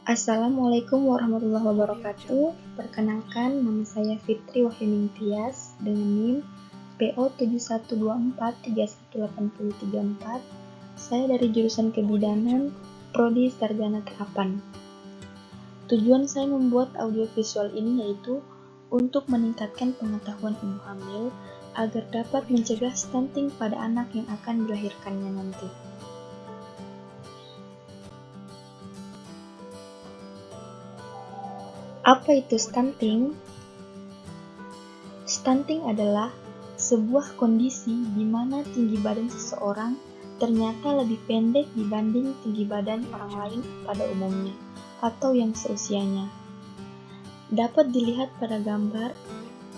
Assalamualaikum warahmatullahi wabarakatuh. Perkenalkan, nama saya Fitri Wahyuning Tias dengan NIM PO 7124318034. Saya dari jurusan Kebidanan, Prodi Sarjana Terapan. Tujuan saya membuat audiovisual ini yaitu untuk meningkatkan pengetahuan ibu hamil agar dapat mencegah stunting pada anak yang akan dilahirkannya nanti. Apa itu stunting? Stunting adalah sebuah kondisi di mana tinggi badan seseorang ternyata lebih pendek dibanding tinggi badan orang lain pada umumnya atau yang seusianya. Dapat dilihat pada gambar,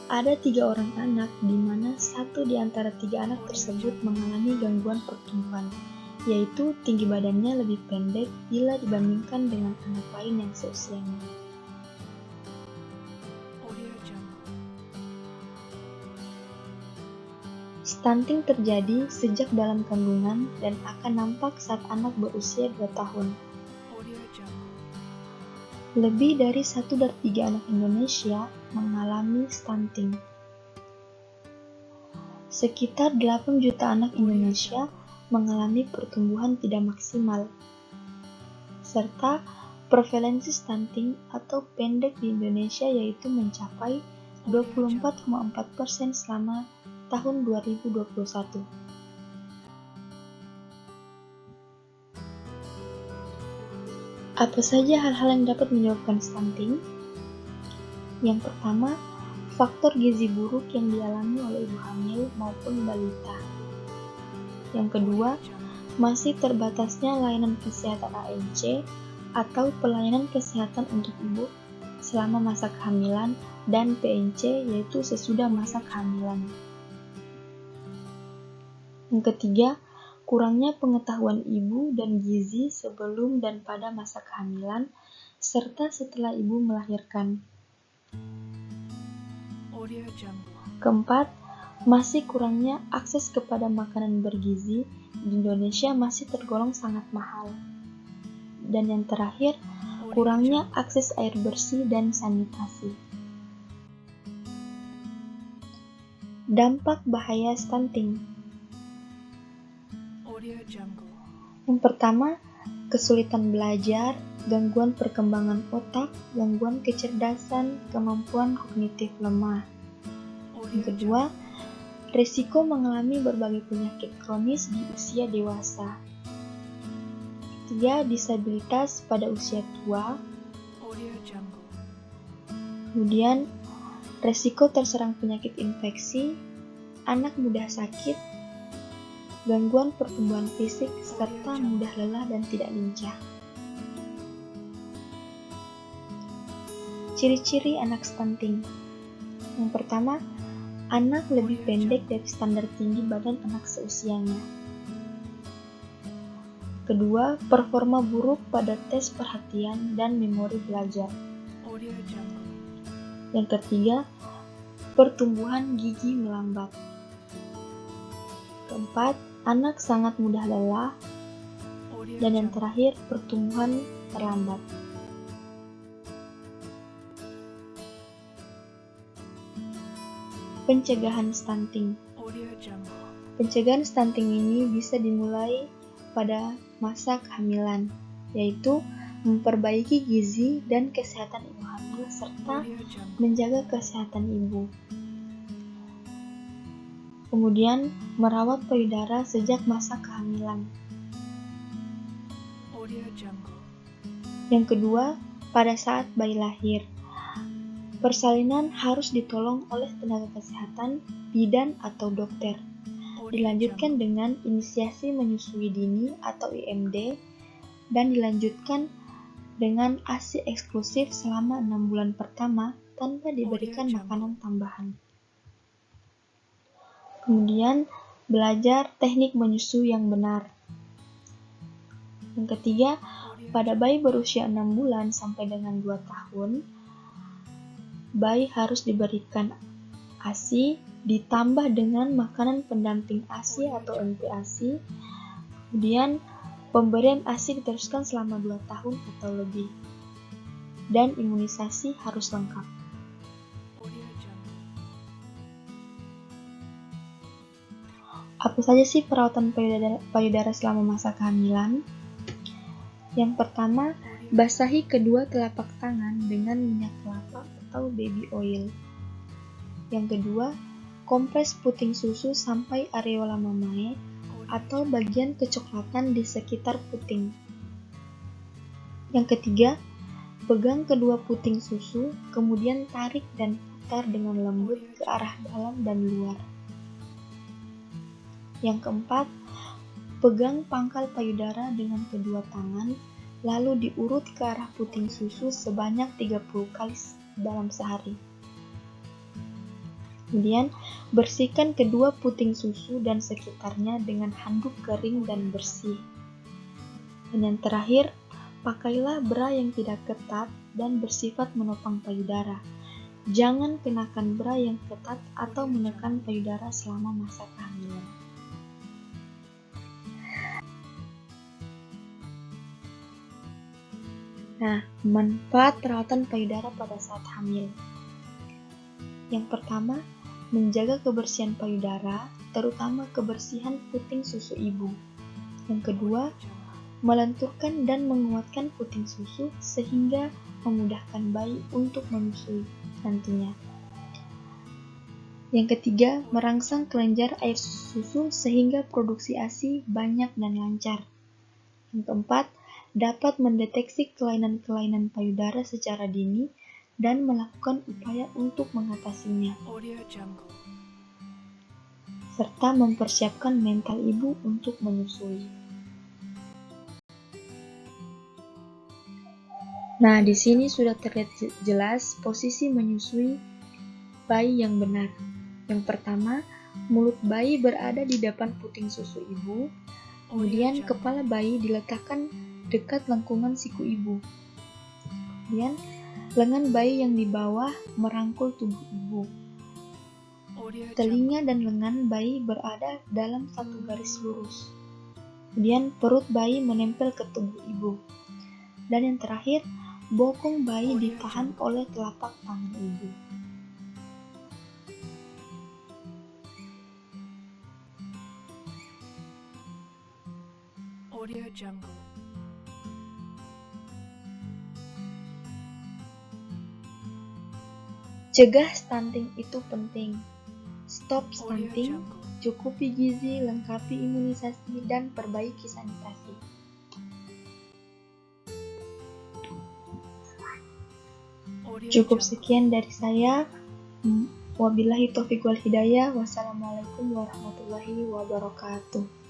ada 3 orang anak di mana 1 di antara 3 anak tersebut mengalami gangguan pertumbuhan, yaitu tinggi badannya lebih pendek bila dibandingkan dengan anak lain yang seusianya. Stunting terjadi sejak dalam kandungan dan akan nampak saat anak berusia 2 tahun. Lebih dari 1 dari 3 anak Indonesia mengalami stunting. Sekitar 8 juta anak Indonesia mengalami pertumbuhan tidak maksimal. Serta prevalensi stunting atau pendek di Indonesia yaitu mencapai 24,4% selama tahun 2021. Apa saja hal-hal yang dapat menyebabkan stunting? Yang pertama, faktor gizi buruk yang dialami oleh ibu hamil maupun balita. Yang kedua, masih terbatasnya layanan kesehatan ANC atau pelayanan kesehatan untuk ibu selama masa kehamilan dan PNC yaitu sesudah masa kehamilan. Yang ketiga, kurangnya pengetahuan ibu dan gizi sebelum dan pada masa kehamilan serta setelah ibu melahirkan. Keempat, masih kurangnya akses kepada makanan bergizi di Indonesia masih tergolong sangat mahal. Dan yang terakhir, kurangnya akses air bersih dan sanitasi. Dampak bahaya stunting. Yang pertama, kesulitan belajar, gangguan perkembangan otak, gangguan kecerdasan, kemampuan kognitif lemah. Yang kedua, risiko mengalami berbagai penyakit kronis di usia dewasa. Ketiga, disabilitas pada usia tua. Kemudian, risiko terserang penyakit infeksi, anak mudah sakit, gangguan pertumbuhan fisik, serta mudah lelah dan tidak lincah. Ciri-ciri anak stunting. Yang pertama, anak lebih pendek dari standar tinggi badan anak seusianya. Kedua, performa buruk pada tes perhatian dan memori belajar. Yang ketiga, pertumbuhan gigi melambat. Keempat, anak sangat mudah lelah. Dan yang terakhir, pertumbuhan terlambat. Pencegahan stunting. Pencegahan stunting ini bisa dimulai pada masa kehamilan, yaitu memperbaiki gizi dan kesehatan ibu hamil serta menjaga kesehatan ibu. Kemudian, merawat payudara sejak masa kehamilan. Yang kedua, pada saat bayi lahir. Persalinan harus ditolong oleh tenaga kesehatan, bidan atau dokter. Dilanjutkan dengan inisiasi menyusui dini atau IMD dan dilanjutkan dengan ASI eksklusif selama 6 bulan pertama tanpa diberikan makanan tambahan. Kemudian, belajar teknik menyusui yang benar. Yang ketiga, pada bayi berusia 6 bulan sampai dengan 2 tahun, bayi harus diberikan ASI ditambah dengan makanan pendamping ASI atau MPASI. Kemudian, pemberian ASI diteruskan selama 2 tahun atau lebih. dan imunisasi harus lengkap. Apa saja sih perawatan payudara selama masa kehamilan? Yang pertama, basahi kedua telapak tangan dengan minyak kelapa atau baby oil. Yang kedua, kompres puting susu sampai areola mamae atau bagian kecoklatan di sekitar puting. Yang ketiga, pegang kedua puting susu, kemudian tarik dan putar dengan lembut ke arah dalam dan luar. Yang keempat, pegang pangkal payudara dengan kedua tangan, lalu diurut ke arah puting susu sebanyak 30 kali dalam sehari. Kemudian, bersihkan kedua puting susu dan sekitarnya dengan handuk kering dan bersih. Dan yang terakhir, pakailah bra yang tidak ketat dan bersifat menopang payudara. Jangan kenakan bra yang ketat atau menekan payudara selama masa kehamilan. Nah, manfaat perawatan payudara pada saat hamil. Yang pertama, menjaga kebersihan payudara, terutama kebersihan puting susu ibu. Yang kedua, melenturkan dan menguatkan puting susu sehingga memudahkan bayi untuk menyusui nantinya. Yang ketiga, merangsang kelenjar air susu sehingga produksi ASI banyak dan lancar. Yang keempat, dapat mendeteksi kelainan-kelainan payudara secara dini dan melakukan upaya untuk mengatasinya, serta mempersiapkan mental ibu untuk menyusui. Nah, di sini sudah terlihat jelas posisi menyusui bayi yang benar. Yang pertama, mulut bayi berada di depan puting susu ibu, kemudian kepala bayi diletakkan dekat lengkungan siku ibu. Kemudian, lengan bayi yang di bawah merangkul tubuh ibu. Telinga dan lengan bayi berada dalam satu garis lurus. Kemudian, perut bayi menempel ke tubuh ibu. Dan yang terakhir, bokong bayi ditahan oleh telapak tangan ibu. Audio Jungle. Cegah stunting itu penting. Stop stunting, cukupi gizi, lengkapi imunisasi, dan perbaiki sanitasi. Cukup sekian dari saya. Wabillahi taufiq wal hidayah. Wassalamualaikum warahmatullahi wabarakatuh.